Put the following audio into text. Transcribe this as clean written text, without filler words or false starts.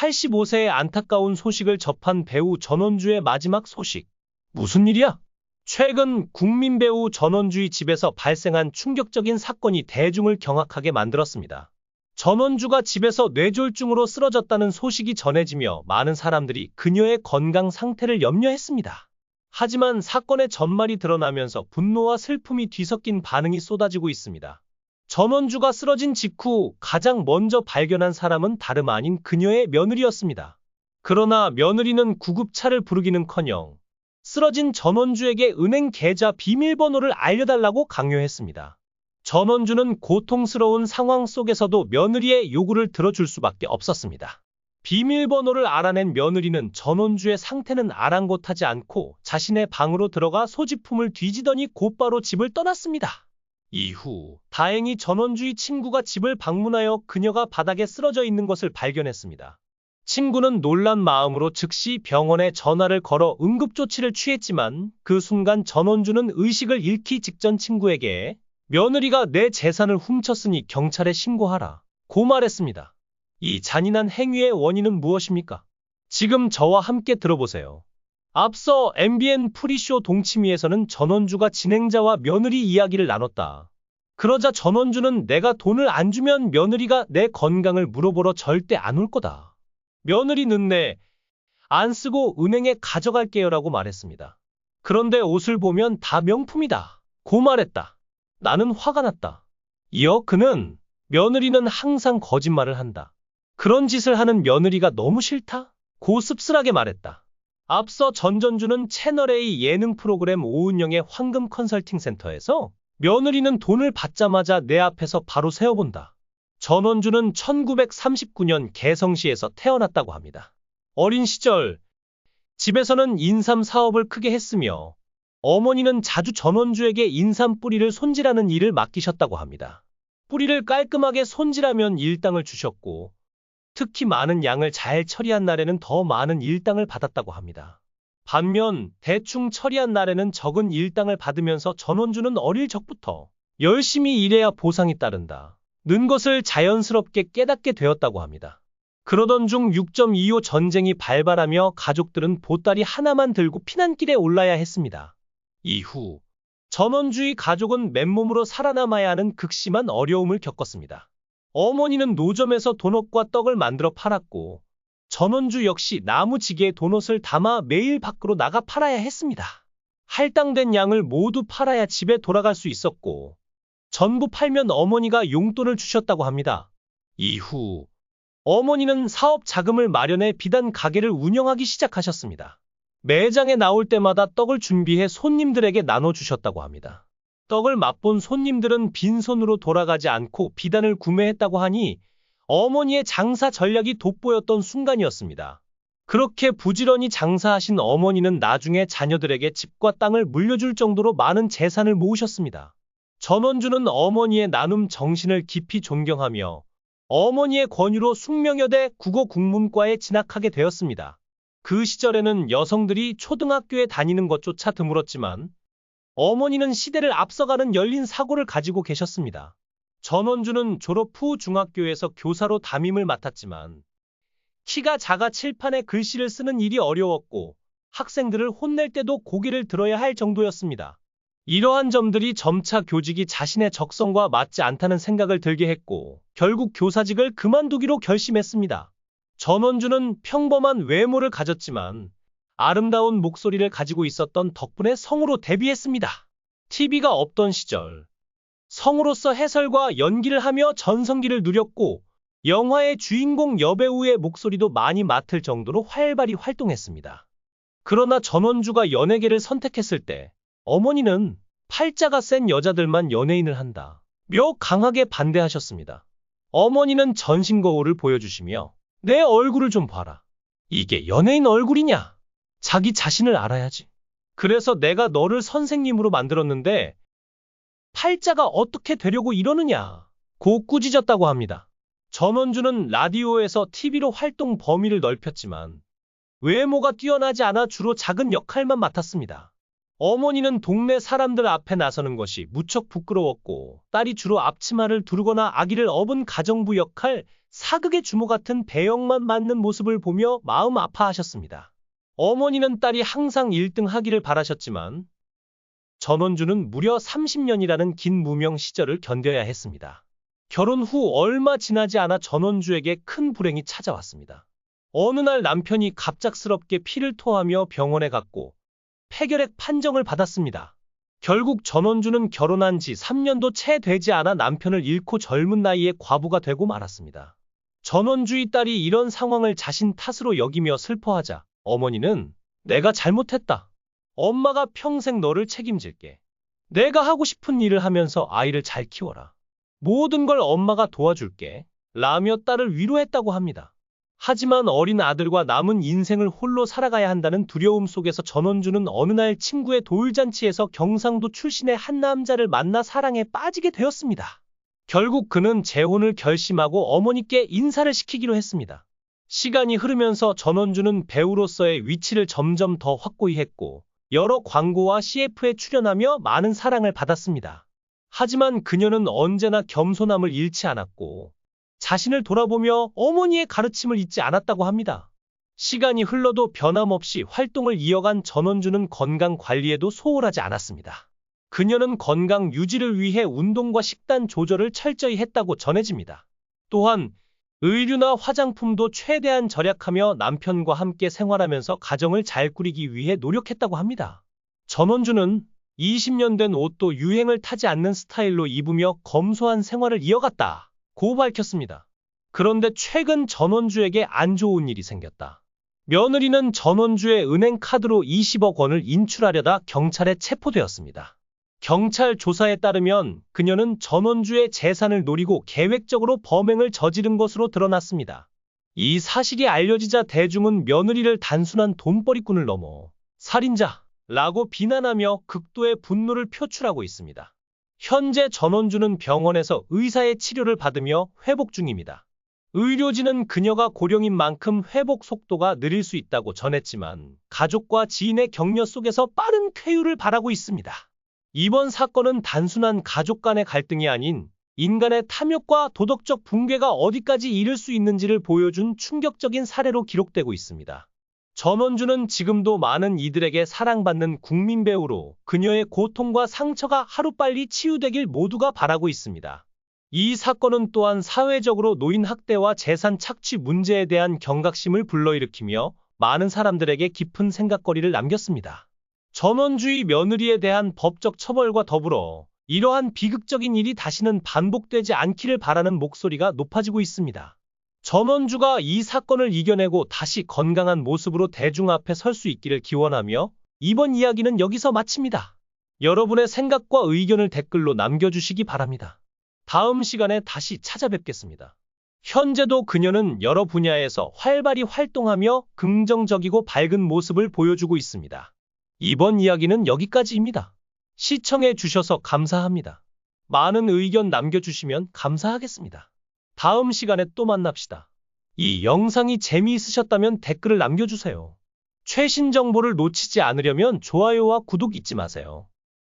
85세의 안타까운 소식을 접한 배우 전원주의 마지막 소식. 무슨 일이야? 최근 국민 배우 전원주의 집에서 발생한 충격적인 사건이 대중을 경악하게 만들었습니다. 전원주가 집에서 뇌졸중으로 쓰러졌다는 소식이 전해지며 많은 사람들이 그녀의 건강 상태를 염려했습니다. 하지만 사건의 전말이 드러나면서 분노와 슬픔이 뒤섞인 반응이 쏟아지고 있습니다. 전원주가 쓰러진 직후 가장 먼저 발견한 사람은 다름 아닌 그녀의 며느리였습니다. 그러나 며느리는 구급차를 부르기는커녕 쓰러진 전원주에게 은행 계좌 비밀번호를 알려달라고 강요했습니다. 전원주는 고통스러운 상황 속에서도 며느리의 요구를 들어줄 수밖에 없었습니다. 비밀번호를 알아낸 며느리는 전원주의 상태는 아랑곳하지 않고 자신의 방으로 들어가 소지품을 뒤지더니 곧바로 집을 떠났습니다. 이후 다행히 전원주의 친구가 집을 방문하여 그녀가 바닥에 쓰러져 있는 것을 발견했습니다. 친구는 놀란 마음으로 즉시 병원에 전화를 걸어 응급조치를 취했지만 그 순간 전원주는 의식을 잃기 직전 친구에게 며느리가 내 재산을 훔쳤으니 경찰에 신고하라 고 말했습니다. 이 잔인한 행위의 원인은 무엇입니까? 지금 저와 함께 들어보세요. 앞서 MBN 프리쇼 동치미에서는 전원주가 진행자와 며느리 이야기를 나눴다. 그러자 전원주는 내가 돈을 안 주면 며느리가 내 건강을 물어보러 절대 안 올 거다. 며느리는 내 안 쓰고 은행에 가져갈게요라고 말했습니다. 그런데 옷을 보면 다 명품이다 고 말했다. 나는 화가 났다. 이어 그는 며느리는 항상 거짓말을 한다. 그런 짓을 하는 며느리가 너무 싫다 고 씁쓸하게 말했다. 앞서 전전주는 채널A 예능 프로그램 오은영의 황금 컨설팅 센터에서 며느리는 돈을 받자마자 내 앞에서 바로 세어본다. 전원주는 1939년 개성시에서 태어났다고 합니다. 어린 시절 집에서는 인삼 사업을 크게 했으며 어머니는 자주 전원주에게 인삼 뿌리를 손질하는 일을 맡기셨다고 합니다. 뿌리를 깔끔하게 손질하면 일당을 주셨고 특히 많은 양을 잘 처리한 날에는 더 많은 일당을 받았다고 합니다. 반면 대충 처리한 날에는 적은 일당을 받으면서 전원주는 어릴 적부터 열심히 일해야 보상이 따른다 는 것을 자연스럽게 깨닫게 되었다고 합니다. 그러던 중 6.25 전쟁이 발발하며 가족들은 보따리 하나만 들고 피난길에 올라야 했습니다. 이후 전원주의 가족은 맨몸으로 살아남아야 하는 극심한 어려움을 겪었습니다. 어머니는 노점에서 도넛과 떡을 만들어 팔았고 전원주 역시 나무지게에 도넛을 담아 매일 밖으로 나가 팔아야 했습니다. 할당된 양을 모두 팔아야 집에 돌아갈 수 있었고 전부 팔면 어머니가 용돈을 주셨다고 합니다. 이후 어머니는 사업 자금을 마련해 비단 가게를 운영하기 시작하셨습니다. 매장에 나올 때마다 떡을 준비해 손님들에게 나눠주셨다고 합니다. 떡을 맛본 손님들은 빈손으로 돌아가지 않고 비단을 구매했다고 하니 어머니의 장사 전략이 돋보였던 순간이었습니다. 그렇게 부지런히 장사하신 어머니는 나중에 자녀들에게 집과 땅을 물려줄 정도로 많은 재산을 모으셨습니다. 전원주는 어머니의 나눔 정신을 깊이 존경하며 어머니의 권유로 숙명여대 국어국문과에 진학하게 되었습니다. 그 시절에는 여성들이 초등학교에 다니는 것조차 드물었지만 어머니는 시대를 앞서가는 열린 사고를 가지고 계셨습니다. 전원주는 졸업 후 중학교에서 교사로 담임을 맡았지만 키가 작아 칠판에 글씨를 쓰는 일이 어려웠고 학생들을 혼낼 때도 고개를 들어야 할 정도였습니다. 이러한 점들이 점차 교직이 자신의 적성과 맞지 않다는 생각을 들게 했고 결국 교사직을 그만두기로 결심했습니다. 전원주는 평범한 외모를 가졌지만 아름다운 목소리를 가지고 있었던 덕분에 성우로 데뷔했습니다. TV가 없던 시절 성우로서 해설과 연기를 하며 전성기를 누렸고 영화의 주인공 여배우의 목소리도 많이 맡을 정도로 활발히 활동했습니다. 그러나 전원주가 연예계를 선택했을 때 어머니는 팔자가 센 여자들만 연예인을 한다 며 강하게 반대하셨습니다. 어머니는 전신 거울을 보여주시며 내 얼굴을 좀 봐라. 이게 연예인 얼굴이냐? 자기 자신을 알아야지. 그래서 내가 너를 선생님으로 만들었는데 팔자가 어떻게 되려고 이러느냐 고 꾸짖었다고 합니다. 전원주는 라디오에서 TV로 활동 범위를 넓혔지만 외모가 뛰어나지 않아 주로 작은 역할만 맡았습니다. 어머니는 동네 사람들 앞에 나서는 것이 무척 부끄러웠고 딸이 주로 앞치마를 두르거나 아기를 업은 가정부 역할, 사극의 주모 같은 배역만 맡는 모습을 보며 마음 아파하셨습니다. 어머니는 딸이 항상 1등 하기를 바라셨지만 전원주는 무려 30년이라는 긴 무명 시절을 견뎌야 했습니다. 결혼 후 얼마 지나지 않아 전원주에게 큰 불행이 찾아왔습니다. 어느 날 남편이 갑작스럽게 피를 토하며 병원에 갔고 폐결핵 판정을 받았습니다. 결국 전원주는 결혼한 지 3년도 채 되지 않아 남편을 잃고 젊은 나이에 과부가 되고 말았습니다. 전원주의 딸이 이런 상황을 자신 탓으로 여기며 슬퍼하자 어머니는 내가 잘못했다. 엄마가 평생 너를 책임질게. 내가 하고 싶은 일을 하면서 아이를 잘 키워라. 모든 걸 엄마가 도와줄게. 라며 딸을 위로했다고 합니다. 하지만 어린 아들과 남은 인생을 홀로 살아가야 한다는 두려움 속에서 전원주는 어느 날 친구의 돌잔치에서 경상도 출신의 한 남자를 만나 사랑에 빠지게 되었습니다. 결국 그는 재혼을 결심하고 어머니께 인사를 시키기로 했습니다. 시간이 흐르면서 전원주는 배우로서의 위치를 점점 더 확고히 했고 여러 광고와 CF에 출연하며 많은 사랑을 받았습니다. 하지만 그녀는 언제나 겸손함을 잃지 않았고 자신을 돌아보며 어머니의 가르침을 잊지 않았다고 합니다. 시간이 흘러도 변함없이 활동을 이어간 전원주는 건강 관리에도 소홀하지 않았습니다. 그녀는 건강 유지를 위해 운동과 식단 조절을 철저히 했다고 전해집니다. 또한 의류나 화장품도 최대한 절약하며 남편과 함께 생활하면서 가정을 잘 꾸리기 위해 노력했다고 합니다. 전원주는 20년 된 옷도 유행을 타지 않는 스타일로 입으며 검소한 생활을 이어갔다고 밝혔습니다. 그런데 최근 전원주에게 안 좋은 일이 생겼다. 며느리는 전원주의 은행 카드로 20억 원을 인출하려다 경찰에 체포되었습니다. 경찰 조사에 따르면 그녀는 전원주의 재산을 노리고 계획적으로 범행을 저지른 것으로 드러났습니다. 이 사실이 알려지자 대중은 며느리를 단순한 돈벌이꾼을 넘어 살인자라고 비난하며 극도의 분노를 표출하고 있습니다. 현재 전원주는 병원에서 의사의 치료를 받으며 회복 중입니다. 의료진은 그녀가 고령인 만큼 회복 속도가 느릴 수 있다고 전했지만 가족과 지인의 격려 속에서 빠른 쾌유를 바라고 있습니다. 이번 사건은 단순한 가족 간의 갈등이 아닌 인간의 탐욕과 도덕적 붕괴가 어디까지 이를 수 있는지를 보여준 충격적인 사례로 기록되고 있습니다. 전원주는 지금도 많은 이들에게 사랑받는 국민 배우로 그녀의 고통과 상처가 하루빨리 치유되길 모두가 바라고 있습니다. 이 사건은 또한 사회적으로 노인 학대와 재산 착취 문제에 대한 경각심을 불러일으키며 많은 사람들에게 깊은 생각거리를 남겼습니다. 전원주의 며느리에 대한 법적 처벌과 더불어 이러한 비극적인 일이 다시는 반복되지 않기를 바라는 목소리가 높아지고 있습니다. 전원주가 이 사건을 이겨내고 다시 건강한 모습으로 대중 앞에 설 수 있기를 기원하며 이번 이야기는 여기서 마칩니다. 여러분의 생각과 의견을 댓글로 남겨주시기 바랍니다. 다음 시간에 다시 찾아뵙겠습니다. 현재도 그녀는 여러 분야에서 활발히 활동하며 긍정적이고 밝은 모습을 보여주고 있습니다. 이번 이야기는 여기까지입니다. 시청해 주셔서 감사합니다. 많은 의견 남겨주시면 감사하겠습니다. 다음 시간에 또 만납시다. 이 영상이 재미있으셨다면 댓글을 남겨주세요. 최신 정보를 놓치지 않으려면 좋아요와 구독 잊지 마세요.